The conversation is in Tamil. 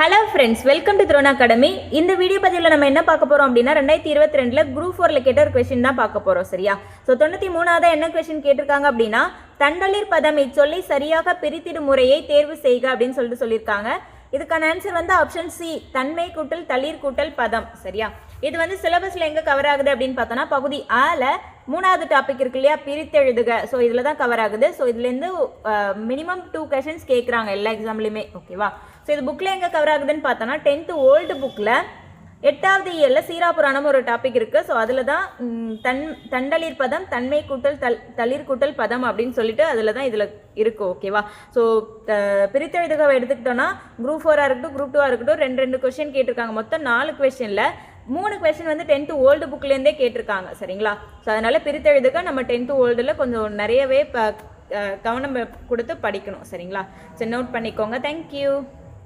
Hello friends, welcome to drone academy. இந்த வீடியோ பதிவில் நம்ம என்ன பார்க்க போகிறோம் அப்படின்னா 2022 குரூப் 4 கேட்ட ஒரு கொஸ்டின் தான் பார்க்க போகிறோம். சரியா? ஸோ 93வது என்ன கொஸ்டின் கேட்டிருக்காங்க அப்படின்னா, தண்டலிர் பதம் இச்சொல்லை சரியாக பிரித்திடும் முறையை தேர்வு செய்க அப்படின்னு சொல்லியிருக்காங்க. இதுக்கான ஆன்சர் வந்து ஆப்ஷன் சி, தன்மை கூட்டல் தளிர் கூட்டல் பதம். சரியா? இது வந்து சிலபஸில் எங்கே கவர் ஆகுது அப்படின்னு பார்த்தோன்னா பகுதி ஆல 3வது டாபிக் இருக்கு இல்லையா, பிரித்தெழுதுக. ஸோ இதில் தான் கவர் ஆகுது. ஸோ இதுலேருந்து மினிமம் 2 கொஷின்ஸ் கேட்குறாங்க எல்லா எக்ஸாம்லையுமே. ஓகேவா? ஸோ இது புக்கில் எங்கே கவர் ஆகுதுன்னு பார்த்தோன்னா 10th ஓல்டு புக்கில் 8வது இயரில் சீராபுராணம் ஒரு டாபிக் இருக்குது. ஸோ அதில் தான் தண்டலிர் பதம், தன்மை கூட்டல் தளிர் கூட்டல் பதம் அப்படின்னு சொல்லிட்டு அதில் தான் இதில் இருக்குது. ஓகேவா? ஸோ பிரித்தெழுதுகவை எடுத்துக்கிட்டோன்னா குரூப் 4 இருக்கட்டும் குரூப் 2 இருக்கட்டும் ரெண்டு கொஸ்டின் கேட்டிருக்காங்க. மொத்தம் 4 கொஸ்டினில் 3 கொஸ்டின் வந்து 10th ஓல்டு புக்லேருந்தே கேட்டிருக்காங்க. சரிங்களா? ஸோ அதனால் பிரித்தெழுதுக நம்ம 10th ஓல்டில் கொஞ்சம் நிறையவே கவனம் கொடுத்து படிக்கணும். சரிங்களா? சரி, நோட் பண்ணிக்கோங்க. தேங்க்யூ.